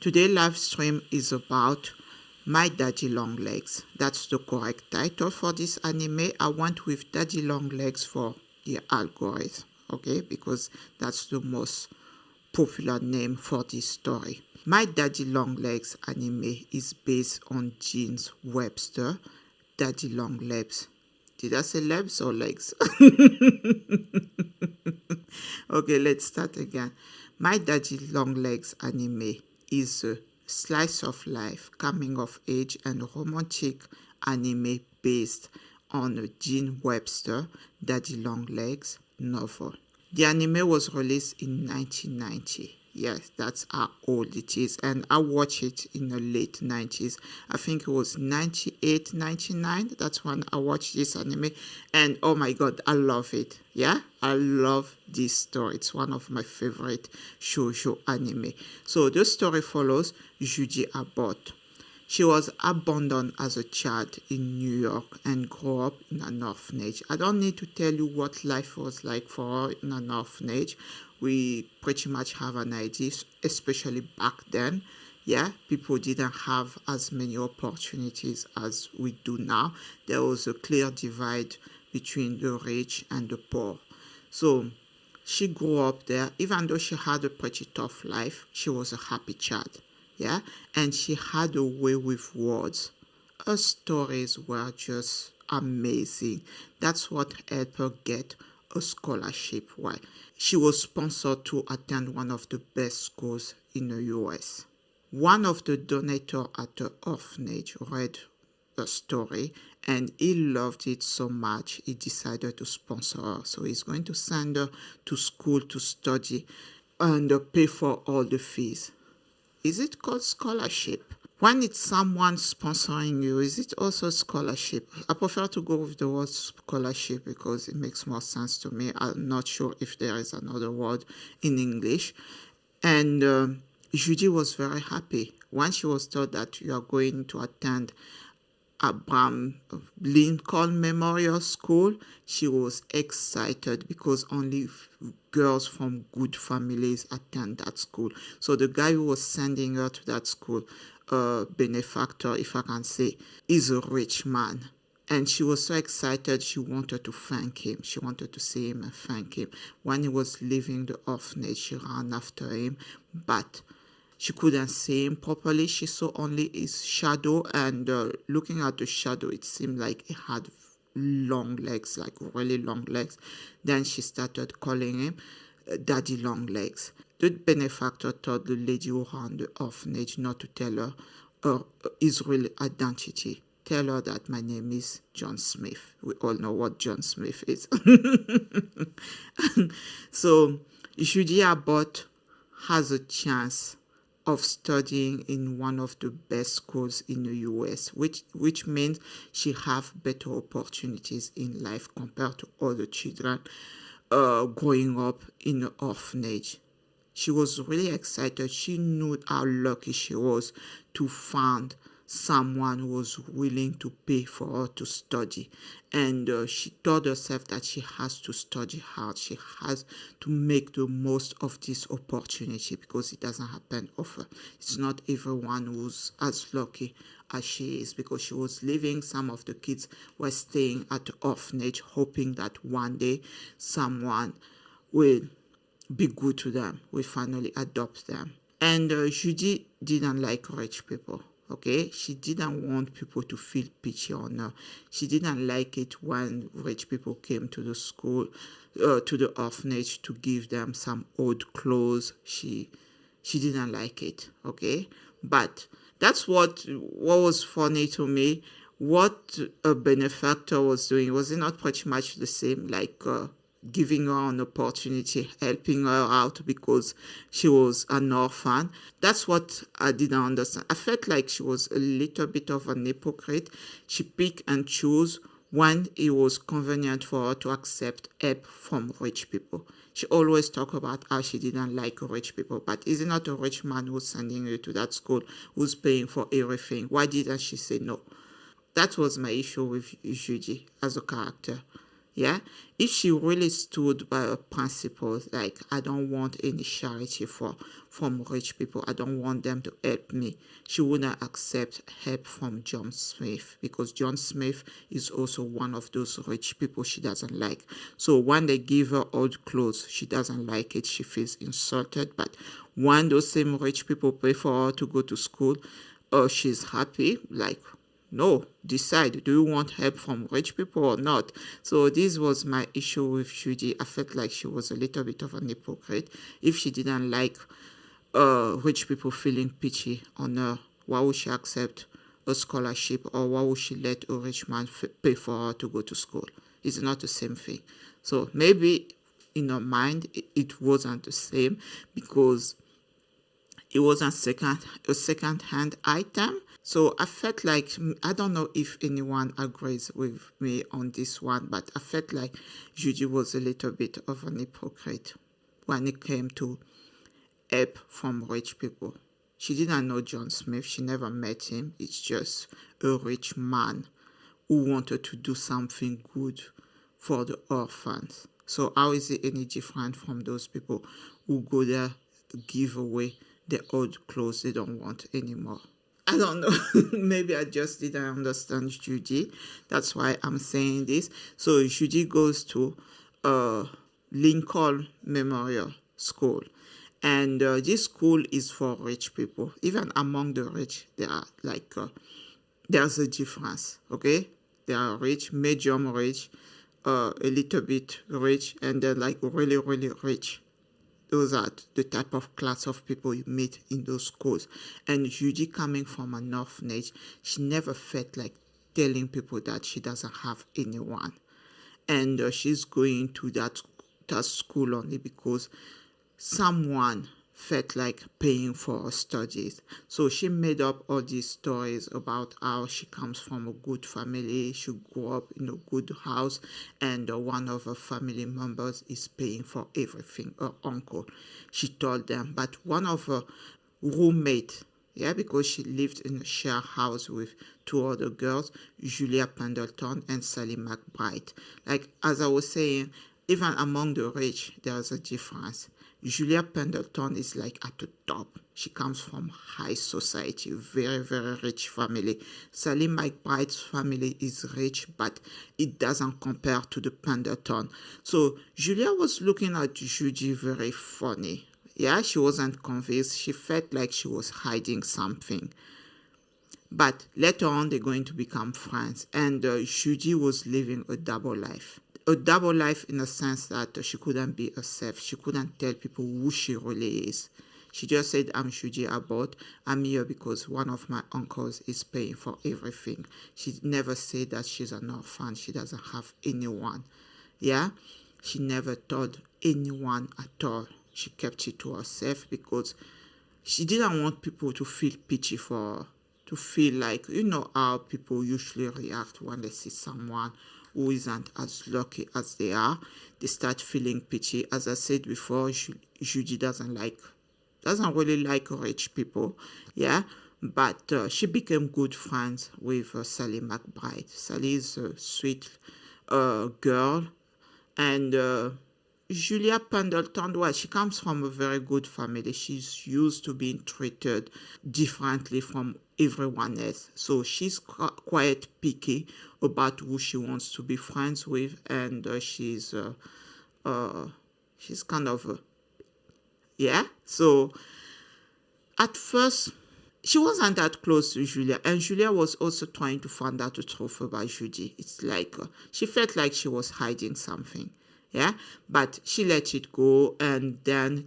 Today live stream is about My Daddy Long Legs. That's the correct title for this anime. I went with Daddy Long Legs for the algorithm, okay, because that's the most popular name for this story. My Daddy Long Legs anime is based on Gene's Webster Daddy Long Legs. Did I say legs or legs? Okay, let's start again. My Daddy Long Legs anime is a slice of life, coming of age, and romantic anime based on a Gene Webster Daddy Long Legs novel. The anime was released in 1990. Yes, that's how old it is. And I watched it in the late 90s. I think it was 98, 99. That's when I watched this anime. And oh my God, I love it. Yeah, I love this story. It's one of my favorite shoujo anime. So the story follows Judy Abbott. She was abandoned as a child in New York and grew up in an orphanage. I don't need to tell you what life was like for her in an orphanage. We pretty much have an idea, especially back then. Yeah, people didn't have as many opportunities as we do now. There was a clear divide between the rich and the poor. So she grew up there. Even though she had a pretty tough life, she was a happy child. Yeah, and she had a way with words. Her stories were just amazing. That's what helped her get a scholarship. Why? She was sponsored to attend one of the best schools in the US. One of the donators at the orphanage read the story and he loved it so much he decided to sponsor her. So he's going to send her to school to study and pay for all the fees. Is it called scholarship? When it's someone sponsoring you, is it also scholarship? I prefer to go with the word scholarship because it makes more sense to me. I'm not sure if there is another word in English. And Judy was very happy when she was told that you are going to attend Abraham Lincoln Memorial School. She was excited because only girls from good families attend that school. So the guy who was sending her to that school, benefactor, if I can say, is a rich man. And she was so excited, she wanted to thank him. She wanted to see him and thank him. When he was leaving the orphanage, she ran after him, but she couldn't see him properly. She saw only his shadow, and looking at the shadow, it seemed like he had long legs, like really long legs. Then she started calling him Daddy Long Legs. The benefactor told the lady who ran the orphanage not to tell her his real identity. Tell her that my name is John Smith. We all know what John Smith is. So Judy Abbott has a chance of studying in one of the best schools in the US, which means she have better opportunities in life compared to other children growing up in an orphanage. She was really excited. She knew how lucky she was to find someone who was willing to pay for her to study. And she told herself that she has to study hard. She has to make the most of this opportunity because it doesn't happen often. It's not everyone who's as lucky as she is, because she was living. Some of the kids were staying at the orphanage hoping that one day someone will be good to them, will finally adopt them. And Judy didn't like rich people. Okay, she didn't want people to feel pity on her. She didn't like it when rich people came to the school, to the orphanage, to give them some old clothes. She didn't like it. Okay, but that's what was funny to me. What a benefactor was doing, was it not pretty much the same, like giving her an opportunity, helping her out because she was an orphan? That's what I didn't understand. I felt like she was a little bit of an hypocrite. She picked and chose when it was convenient for her to accept help from rich people. She always talked about how she didn't like rich people, but is it not a rich man who's sending you to that school, who's paying for everything? Why didn't she say no? That was my issue with Judy as a character. Yeah, if she really stood by her principles, like I don't want any charity from rich people, I don't want them to help me, she wouldn't accept help from John Smith, because John Smith is also one of those rich people she doesn't like. So when they give her old clothes, she doesn't like it, she feels insulted. But when those same rich people pay for her to go to school, she's happy. Like, no, decide, do you want help from rich people or not? So this was my issue with Judy. I felt like she was a little bit of an hypocrite. If she didn't like rich people feeling pity on her, why would she accept a scholarship, or why would she let a rich man pay for her to go to school? It's not the same thing. So maybe in her mind it wasn't the same, because it was a second hand item. So I felt like, I don't know if anyone agrees with me on this one, but I felt like Judy was a little bit of an hypocrite when it came to help from rich people. She didn't know John Smith, she never met him. It's just a rich man who wanted to do something good for the orphans. So how is it any different from those people who go there, give away the old clothes they don't want anymore? I don't know. Maybe I just didn't understand Judy. That's why I'm saying this. So Judy goes to Lincoln Memorial School. And this school is for rich people. Even among the rich, there are like, there's a difference, okay? They are rich, medium rich, a little bit rich, and then like really, really rich. Those are the type of class of people you meet in those schools. And Judy, coming from an orphanage, she never felt like telling people that she doesn't have anyone. And she's going to that school only because someone felt like paying for her studies. So she made up all these stories about how she comes from a good family, she grew up in a good house, and one of her family members is paying for everything, her uncle. She told them, but one of her roommates, yeah, because she lived in a share house with two other girls, Julia Pendleton and Sally McBride. Like, as I was saying, even among the rich, there's a difference. Julia Pendleton is like at the top. She comes from high society, very, very rich family. Sally McBride's family is rich, but it doesn't compare to the Pendleton. So Julia was looking at Judy very funny. Yeah, she wasn't convinced. She felt like she was hiding something. But later on, they're going to become friends. And Judy was living a double life. A double life in the sense that she couldn't be herself. She couldn't tell people who she really is. She just said, I'm Judy Abbott. I'm here because one of my uncles is paying for everything. She never said that she's an orphan. She doesn't have anyone. Yeah? She never told anyone at all. She kept it to herself because she didn't want people to feel pity for her, to feel like, you know how people usually react when they see someone who isn't as lucky as they are. They start feeling pity. As I said before, Judy doesn't really like rich people, yeah. But she became good friends with Sally McBride. Sally is a sweet girl, and Julia Pendleton, well, she comes from a very good family. She's used to being treated differently from everyone else. So she's quite picky about who she wants to be friends with, and she's kind of, yeah. So at first, she wasn't that close to Julia, and Julia was also trying to find out the truth about Judy. It's like she felt like she was hiding something, yeah, but she let it go, and then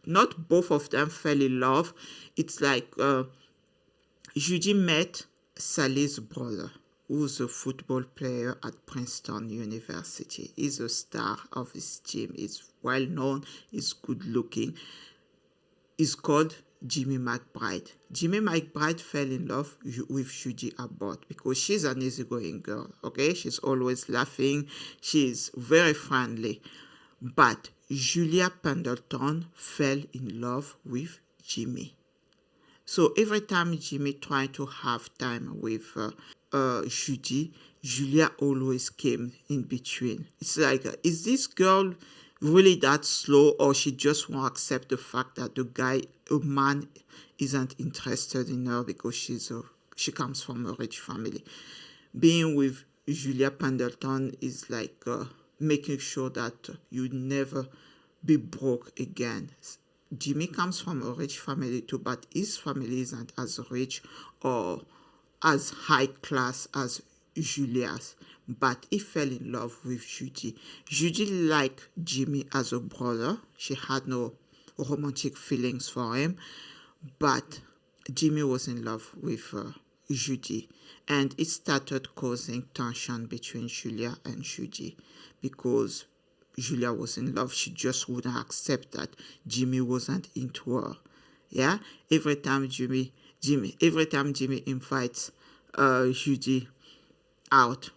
not both of them fell in love. It's like Judy met Sally's brother, who's a football player at Princeton University. He's a star of his team. He's well known. He's good looking. He's called Jimmy McBride. Jimmy McBride fell in love with Judy Abbott because she's an easygoing girl, okay? She's always laughing. She's very friendly. But Julia Pendleton fell in love with Jimmy. So every time Jimmy tried to have time with Judy, Julia always came in between. It's like, is this girl really that slow, or she just won't accept the fact that a man, isn't interested in her because she comes from a rich family. Being with Julia Pendleton is like making sure that you never be broke again. Jimmy comes from a rich family too, but his family isn't as rich or as high class as Julia's. But he fell in love with Judy. Judy liked Jimmy as a brother. She had no romantic feelings for him, but Jimmy was in love with Judy, and it started causing tension between Julia and Judy because Julia was in love. She just wouldn't accept that Jimmy wasn't into her. Yeah, every time Jimmy invites Judy out,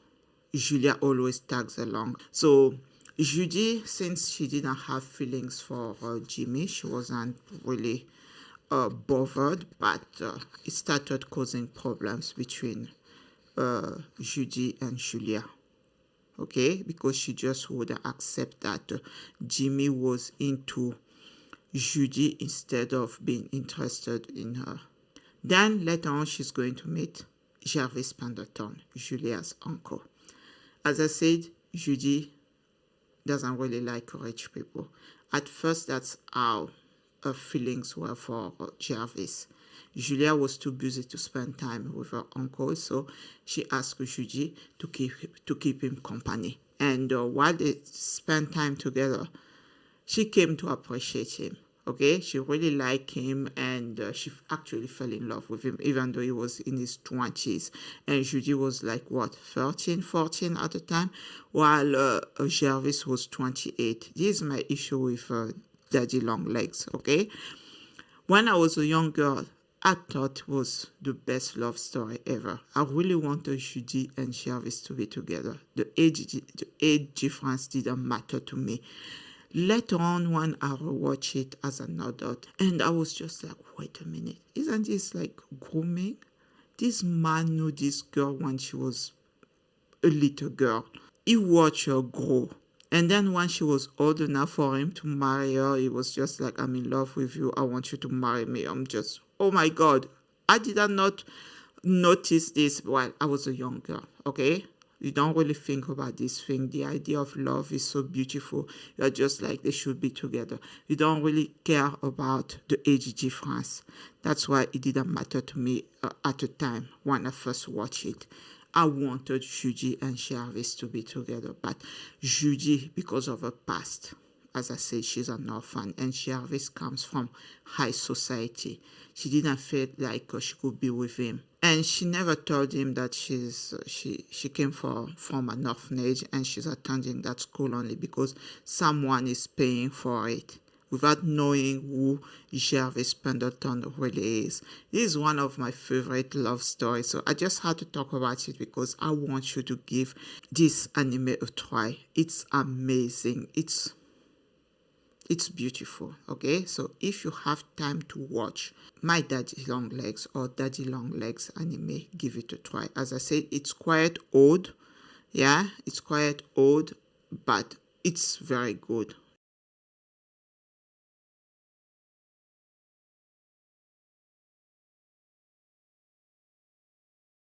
Julia always tags along. So Judy, since she didn't have feelings for Jimmy, she wasn't really bothered, but it started causing problems between Judy and Julia. Okay, because she just wouldn't accept that Jimmy was into Judy instead of being interested in her. Then later on, she's going to meet Jarvis Pendleton, Julia's uncle. As I said, Judy doesn't really like rich people. At first, that's how her feelings were for Jarvis. Julia was too busy to spend time with her uncle, so she asked Judy to keep him company. And while they spent time together, she came to appreciate him. Okay, she really liked him, and she actually fell in love with him, even though he was in his 20s. And Judy was like, what, 13, 14 at the time, while Jarvis was 28. This is my issue with Daddy Long Legs, okay? When I was a young girl, I thought it was the best love story ever. I really wanted Judy and Jarvis to be together. The age difference didn't matter to me. Later on, when I rewatched it as an adult, and I was just like, wait a minute, isn't this like grooming? This man knew this girl when she was a little girl. He watched her grow. And then when she was old enough for him to marry her, he was just like, I'm in love with you. I want you to marry me. I'm just, oh my God. I did not notice this while I was a young girl, okay? You don't really think about this thing. The idea of love is so beautiful. You're just like, they should be together. You don't really care about the age difference. That's why it didn't matter to me at the time when I first watched it. I wanted Judy and Jarvis to be together, but Judy, because of her past, as I said, she's an orphan, and Jarvis comes from high society. She didn't feel like she could be with him, and she never told him that she came from an orphanage and she's attending that school only because someone is paying for it, without knowing who Jarvis Pendleton really is. This is one of my favorite love stories, so I just had to talk about it because I want you to give this anime a try. It's amazing. It's beautiful, okay? So if you have time to watch My Daddy Long Legs or Daddy Long Legs anime, give it a try. As I said, it's quite old. Yeah, it's quite old, but it's very good.